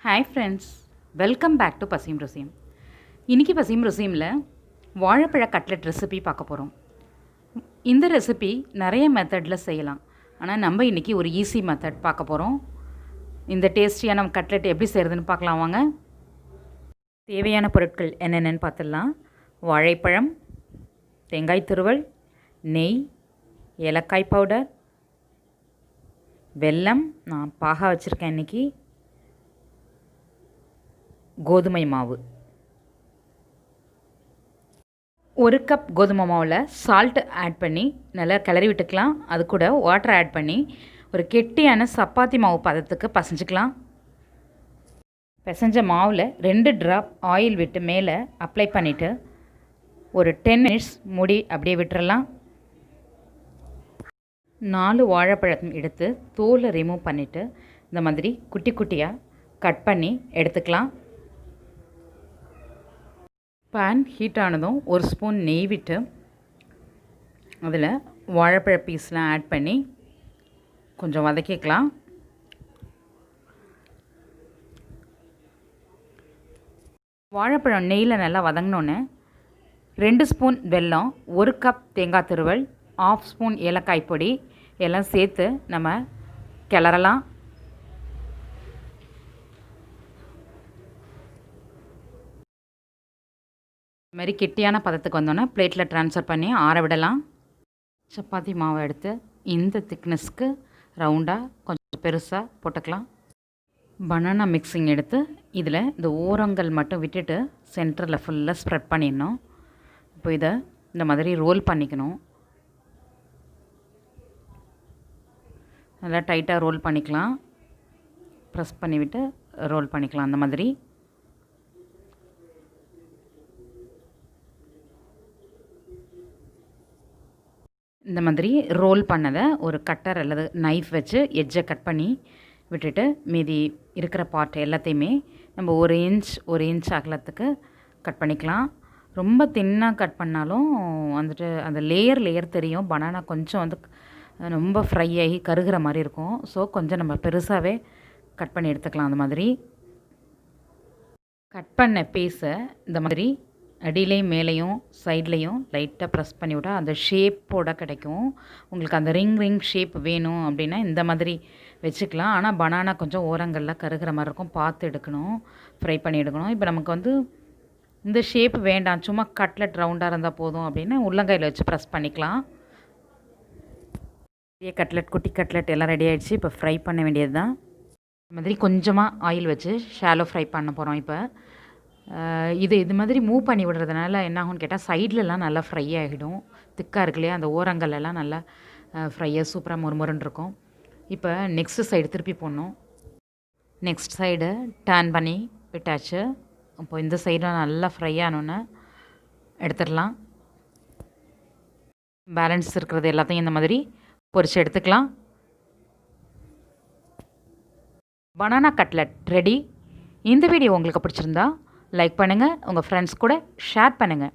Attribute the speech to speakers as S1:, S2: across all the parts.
S1: Hi friends, welcome back to pasiyumrusiyum. இன்றைக்கி pasiyumrusiyumல வாழைப்பழ cutlet recipe பார்க்க போகிறோம். இந்த ரெசிபி நிறைய மெத்தடில் செய்யலாம். ஆனால் நம்ம இன்றைக்கி ஒரு ஈஸி மெத்தட் பார்க்க போகிறோம். இந்த டேஸ்டியான கட்லெட் எப்படி செய்கிறதுன்னு பார்க்கலாம் வாங்க. தேவையான பொருட்கள் என்னென்னு பார்த்துடலாம். வாழைப்பழம், தேங்காய் துருவல், நெய், ஏலக்காய் பவுடர், வெல்லம், நான் பாகா வச்சுருக்கேன் இன்றைக்கி, கோதுமை மாவு. ஒரு கப் கோதுமை மாவில் சால்ட் ஆட் பண்ணி நல்லா கிளறி விட்டுக்கலாம். அது கூட வாட்டர் ஆட் பண்ணி ஒரு கெட்டியான சப்பாத்தி மாவு பதத்துக்கு பசைஞ்சிக்கலாம். பிசைஞ்ச மாவில் 2 ட்ராப் ஆயில் விட்டு மேலே அப்ளை பண்ணிவிட்டு ஒரு 10 மினிட்ஸ் மூடி அப்படியே விட்டுறலாம். 4 வாழைப்பழம் எடுத்து தோலை ரிமூவ் பண்ணிவிட்டு இந்த மாதிரி குட்டி குட்டியாக கட் பண்ணி எடுத்துக்கலாம். பேன் ஹீட் ஆனதும் ஒரு ஸ்பூன் நெய் விட்டு அதில் வாழைப்பழ பீஸ்லாம் ஆட் பண்ணி கொஞ்சம் வதக்கிக்கலாம். வாழைப்பழம் நெய்யில் நல்லா வதங்கினோன்னே 2 ஸ்பூன் வெல்லம், 1 கப் தேங்காய் துருவல், 1/2 ஸ்பூன் ஏலக்காய் பொடி எல்லாம் சேர்த்து நம்ம கிளறலாம். இது மாதிரி கெட்டியான பதத்துக்கு வந்தோன்னே பிளேட்டில் ட்ரான்ஸ்ஃபர் பண்ணி ஆற விடலாம். சப்பாத்தி மாவை எடுத்து இந்த திக்னஸ்க்கு ரவுண்டாக கொஞ்சம் பெருசாக போட்டுக்கலாம். பனானா மிக்சிங் எடுத்து இதில் இந்த ஓரங்கள் மட்டும் விட்டுட்டு சென்டரில் ஃபுல்லாக ஸ்ப்ரெட் பண்ணிடணும். இப்போ இதை இந்த மாதிரி ரோல் பண்ணிக்கணும். நல்லா டைட்டாக ரோல் பண்ணிக்கலாம். ப்ரெஸ் பண்ணிவிட்டு ரோல் பண்ணிக்கலாம். அந்த மாதிரி இந்த மாதிரி ரோல் பண்ணதை ஒரு கட்டர் அல்லது நைஃப் வச்சு எட்ஜை கட் பண்ணி விட்டுட்டு மீதி இருக்கிற பார்ட் எல்லாத்தையுமே நம்ம ஒரு இன்ச் அகலத்துக்கு கட் பண்ணிக்கலாம். ரொம்ப தின்னாக கட் பண்ணாலும் வந்துட்டு அந்த லேயர் தெரியும். பனானா கொஞ்சம் வந்து ரொம்ப ஃப்ரை ஆகி கருகிற மாதிரி இருக்கும். ஸோ கொஞ்சம் நம்ம பெருசாகவே கட் பண்ணி எடுத்துக்கலாம். அந்த மாதிரி கட் பண்ண பீஸை இந்த மாதிரி அடியிலையும் மேலேயும் சைட்லேயும் லைட்டாக ப்ரெஸ் பண்ணிவிட்டா அந்த ஷேப்போடு கிடைக்கும். உங்களுக்கு அந்த ரிங் ஷேப் வேணும் அப்படின்னா இந்த மாதிரி வச்சுக்கலாம். ஆனால் பனானா கொஞ்சம் ஓரங்களில் கருகிற மாதிரி இருக்கும், பார்த்து எடுக்கணும், ஃப்ரை பண்ணி எடுக்கணும். இப்போ நமக்கு வந்து இந்த ஷேப் வேண்டாம், சும்மா கட்லெட் ரவுண்டாக இருந்தால் போதும் அப்படின்னா உள்ளங்கையில் வச்சு ப்ரெஸ் பண்ணிக்கலாம். கட்லெட், குட்டி கட்லெட் எல்லாம் ரெடி ஆகிடுச்சு. இப்போ ஃப்ரை பண்ண வேண்டியது தான். இந்த மாதிரி கொஞ்சமாக ஆயில் வச்சு ஷாலோ ஃப்ரை பண்ண போகிறோம். இப்போ இது மாதிரி மூவ் பண்ணி விடுறதுனால என்ன ஆகும்னு கேட்டால் சைட்லலாம் நல்லா ஃப்ரை ஆகிடும். திக்காக இருக்கு இல்லையா, அந்த ஓரங்கள்லாம் நல்லா ஃப்ரையாக சூப்பராக மொறுமொறுன்னு இருக்கும். இப்போ நெக்ஸ்ட்டு சைடு திருப்பி போடணும். நெக்ஸ்ட் சைடு டர்ன் பண்ணி விட்டாச்சு. இப்போ இந்த சைடும் நல்லா ஃப்ரை ஆனோன்னு எடுத்துடலாம். பேலன்ஸ் இருக்கிறது எல்லாத்தையும் இந்த மாதிரி பொரித்து எடுத்துக்கலாம். Banana cutlet ready. இந்த வீடியோ உங்களுக்கு பிடிச்சிருந்தா லைக் பண்ணுங்கள், உங்கள் ஃப்ரெண்ட்ஸ் கூட ஷேர் பண்ணுங்கள்.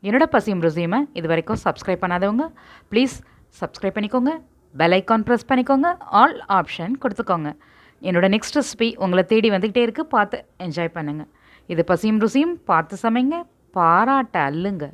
S1: என்னோட pasiyumrusiyum இது வரைக்கும் சப்ஸ்கிரைப் பண்ணாதவங்க ப்ளீஸ் சப்ஸ்கிரைப் பண்ணிக்கோங்க. பெல் ஐக்கான் ப்ரெஸ் பண்ணிக்கோங்க, ஆல் ஆப்ஷன் கொடுத்துக்கோங்க. என்னோட நெக்ஸ்ட் ரெசிபி உங்களை தேடி வந்துக்கிட்டே இருக்குது, பார்த்து என்ஜாய் பண்ணுங்கள். இது pasiyumrusiyum, பார்த்து சமைங்க, பாராட்ட அல்லுங்க.